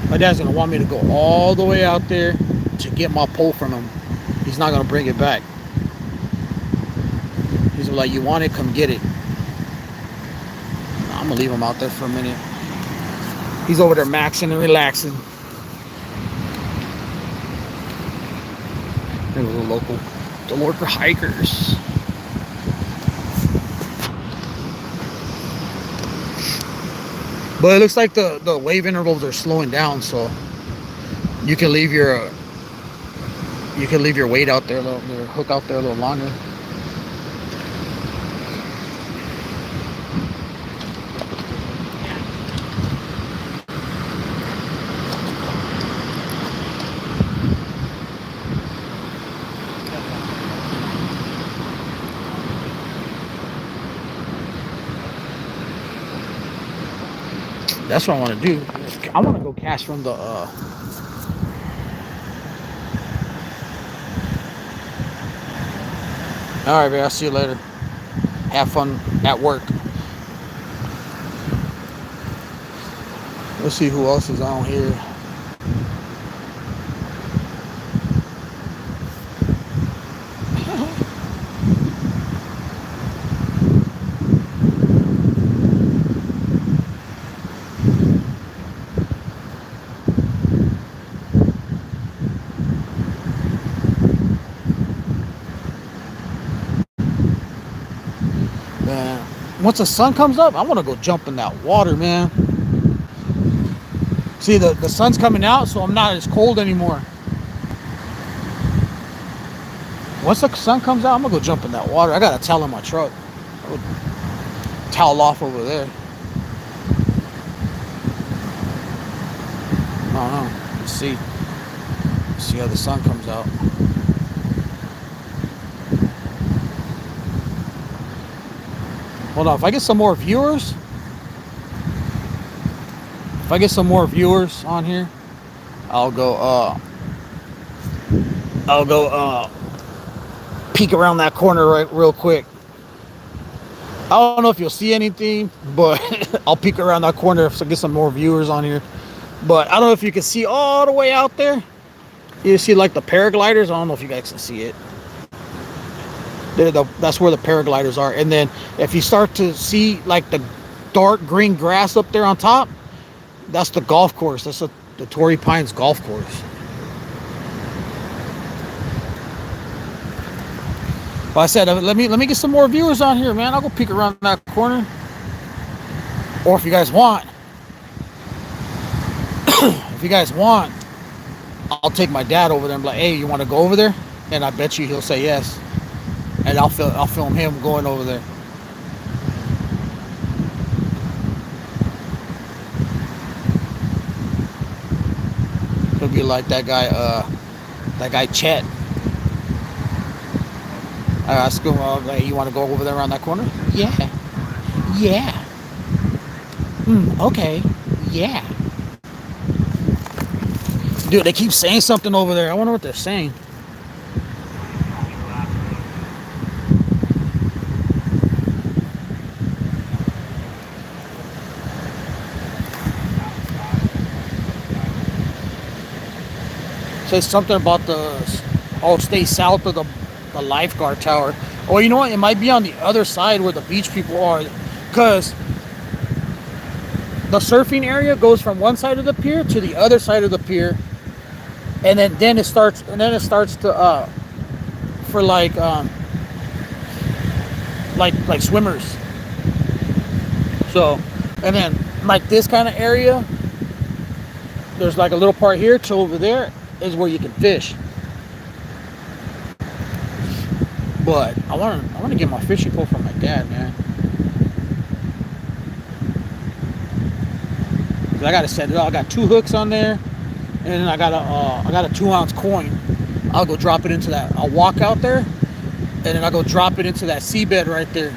My dad's gonna want me to go all the way out there to get my pole from him. He's not gonna bring it back. He's like, you want it, come get it. I'm gonna leave him out there for a minute. He's over there maxing and relaxing. There was the local hikers. But it looks like the wave intervals are slowing down, so you can leave your weight out there, your hook out there a little longer. That's what I want to do. I want to go cast from the all right, man, I'll see you later. Have fun at work. Let's see who else is on here. Once the sun comes up, I want to go jump in that water, man. See, the sun's coming out, so I'm not as cold anymore. Once the sun comes out, I'm going to go jump in that water. I got a towel in my truck. I would towel off over there. I don't know. Let's see. See how the sun comes out. Hold on, if I get some more viewers on here, I'll go peek around that corner real quick. I don't know if you'll see anything, but I'll peek around that corner if I get some more viewers on here. But I don't know if you can see all the way out there. You see like the paragliders. I don't know if you guys can see it. That's where the paragliders are. And then if you start to see like the dark green grass up there on top, that's the golf course. That's the Torrey Pines golf course. Well, I said, let me get some more viewers on here, man. I'll go peek around that corner. Or if you guys want, I'll take my dad over there and be like, hey, you want to go over there? And I bet you he'll say yes. And I'll film him going over there. He'll be like that guy Chet. I ask him, hey, you want to go over there around that corner? Yeah. Okay. Yeah. Dude, they keep saying something over there. I wonder what they're saying. Says something about stay south of the lifeguard tower. Or you know what? It might be on the other side where the beach people are, because the surfing area goes from one side of the pier to the other side of the pier, and then it starts to for like swimmers. So, and then like this kind of area, there's like a little part here to over there is where you can fish. But I want to get my fishing pole from my dad, man. I gotta set it up. I got 2 hooks on there, and then I got a 2-ounce coin. I'll go drop it into that. I'll walk out there, and then I'll go drop it into that seabed right there.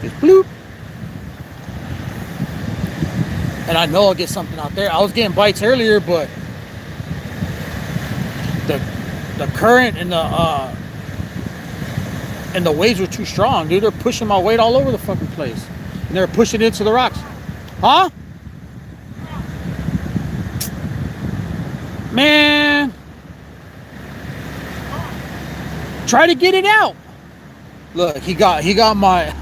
Just bloop. And I know I'll get something out there. I was getting bites earlier, but the current and And the waves were too strong, dude. They're pushing my weight all over the fucking place. And they're pushing it into the rocks. Huh? Man. Try to get it out. Look, he got my,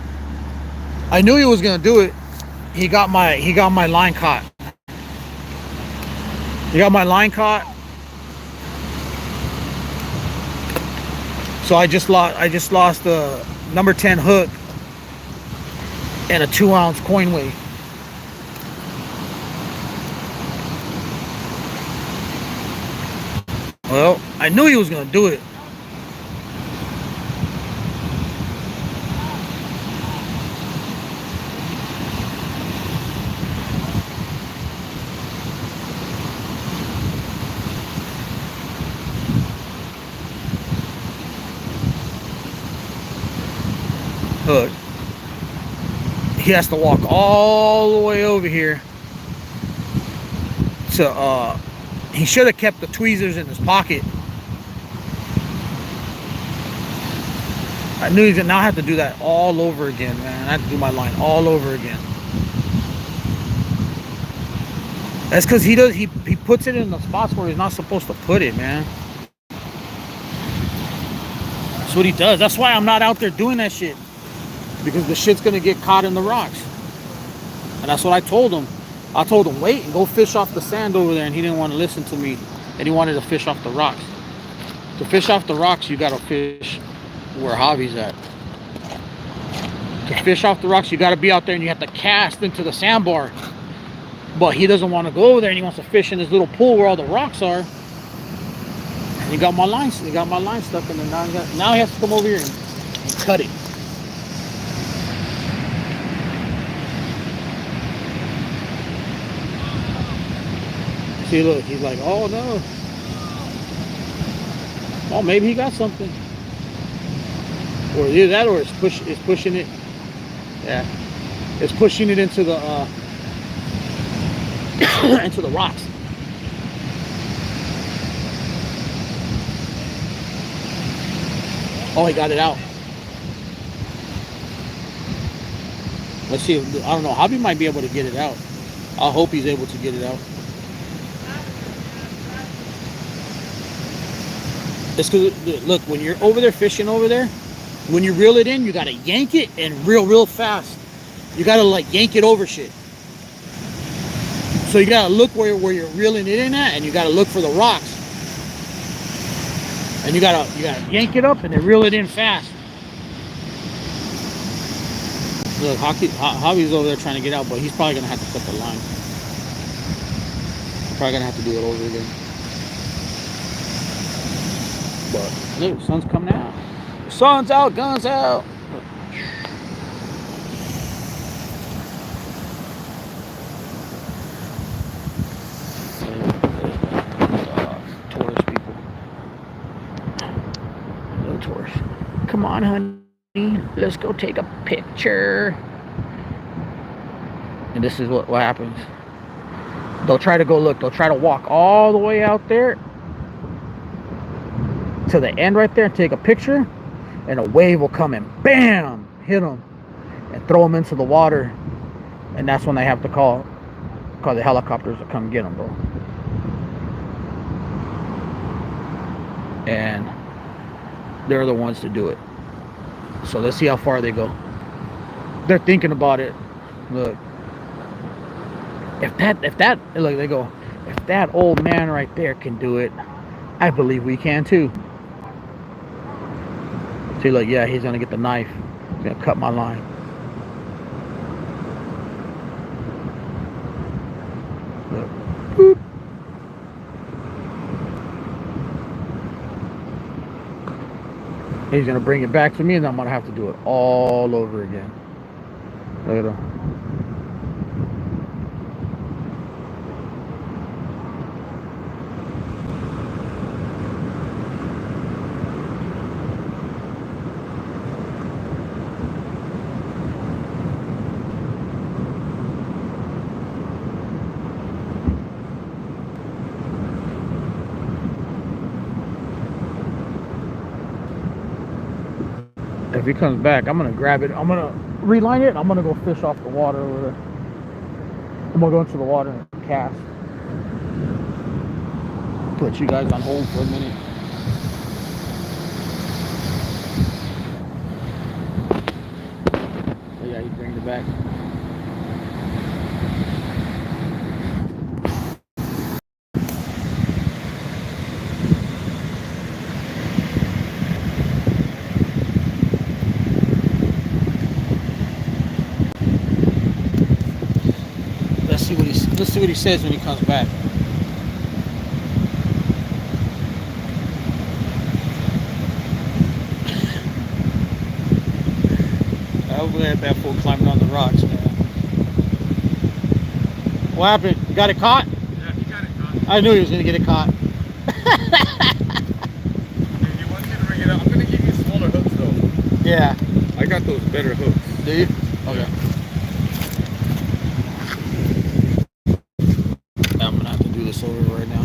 I knew he was gonna do it. He got my line caught. He got my line caught. So I just lost the number 10 hook and a 2-ounce coin weight. Well, I knew he was gonna do it. Hook. He has to walk all the way over here to he should have kept the tweezers in his pocket. I knew he's gonna now have to do that all over again, man. I have to do my line all over again. That's because he puts it in the spots where he's not supposed to put it, man. That's what he does. That's why I'm not out there doing that shit. Because the shit's gonna get caught in the rocks. And that's what I told him. I told him, wait and go fish off the sand over there, and he didn't want to listen to me. And he wanted to fish off the rocks. To fish off the rocks, you gotta fish where Javi's at. To fish off the rocks, you gotta be out there and you have to cast into the sandbar. But he doesn't want to go over there, and he wants to fish in this little pool where all the rocks are. And he got my line stuck in there. Now he has to come over here and cut it. See, look, he's like, oh no. Oh, maybe he got something. Or either that, or it's pushing it. Yeah, it's pushing it into the into the rocks. Oh, he got it out. Let's see. I don't know. Javi might be able to get it out. I hope he's able to get it out. It's because, look, when you're over there fishing over there, when you reel it in, you gotta yank it and reel real fast. You gotta like yank it over shit. So you gotta look where you're reeling it in at, and you gotta look for the rocks. And you gotta yank it up and then reel it in fast. Look, Javi's over there trying to get out, but he's probably gonna have to cut the line. Probably gonna have to do it over again. But look, the sun's coming out. The sun's out, guns out. Tourist people. Little tourists. Come on, honey. Let's go take a picture. And this is what happens. They'll try to go look. They'll try to walk all the way out there to the end right there and take a picture, and a wave will come and bam, hit them and throw them into the water, and that's when they have to call the helicopters to come get them, bro. And they're the ones to do it. So let's see how far they go. They're thinking about it. Look, if that look, they go, if that old man right there can do it, I believe we can too. See, like, yeah, he's gonna get the knife. He's gonna cut my line. Look. Boop. He's gonna bring it back to me, and I'm gonna have to do it all over again. Look at him. If he comes back, I'm gonna grab it. I'm gonna reline it. And I'm gonna go fish off the water over there. I'm gonna go into the water and cast. Put you guys on hold for a minute. Oh yeah, he brings it back. Let's see what he says when he comes back. I was at that fool climbing on the rocks, man. What happened? You got it caught? Yeah, he got it caught. I knew he was gonna get it caught. If you want me to bring it up, I'm gonna give you smaller hooks though. Yeah. I got those better hooks. Do you? Okay. I'm gonna have to do this over right now.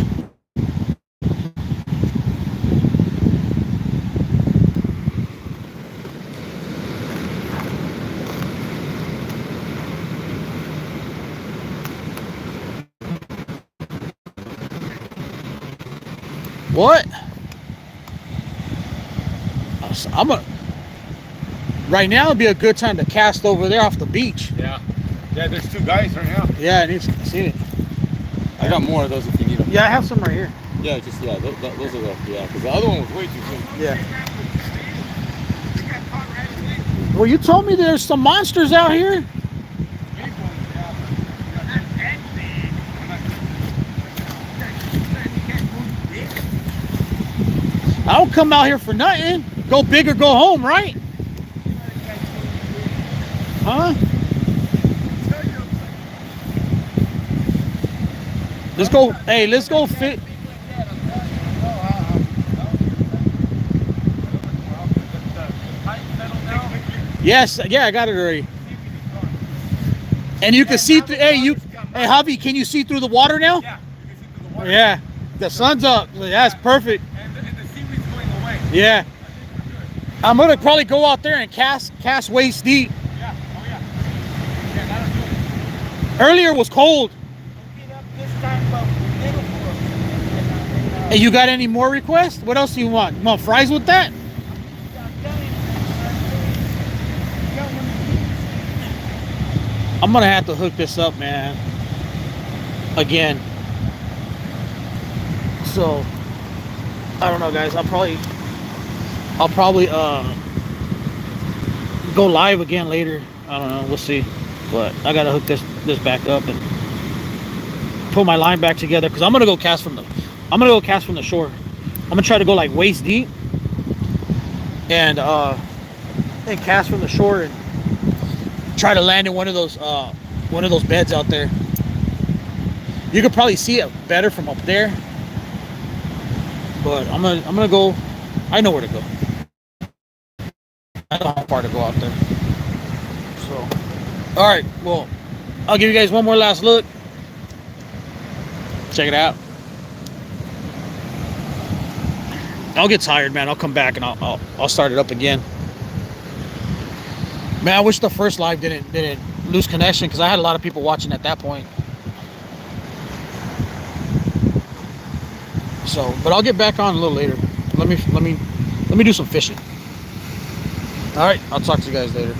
What? I'm a. Right now would be a good time to cast over there off the beach. Yeah. Yeah, there's two guys right now. Yeah, I need to see it. I got more of those if you need them. Yeah, I have some right here. Yeah, just, yeah, those are the, yeah, because the other one was way too big. Yeah. Well, you told me there's some monsters out here. I don't come out here for nothing. Go big or go home, right? Huh? Let's go. Hey, let's go fit. Yes, yeah, I got it already. And you can see through. Hey, Javi, can you see through the water now? Yeah, you can see through the water. Yeah, the sun's up. That's perfect. And the seaweed's going away. Yeah. I'm gonna probably go out there and cast waist deep. Yeah, oh yeah. Yeah, that'll do it. Earlier was cold. Hey, you got any more requests? What else do you want? You want fries with that? I'm gonna have to hook this up, man. Again. So I don't know, guys. I'll probably go live again later. I don't know. We'll see. But I gotta hook this back up and put my line back together because I'm gonna go cast from the shore. I'm gonna try to go like waist deep and cast from the shore and try to land in one of those beds out there. You could probably see it better from up there. But I'm gonna go. I know where to go. I know how far to go out there. So, all right. Well, I'll give you guys one more last look. Check it out. I'll get tired, man. I'll come back and I'll start it up again. Man, I wish the first live didn't lose connection because I had a lot of people watching at that point. So, but I'll get back on a little later. Let me do some fishing. All right, I'll talk to you guys later.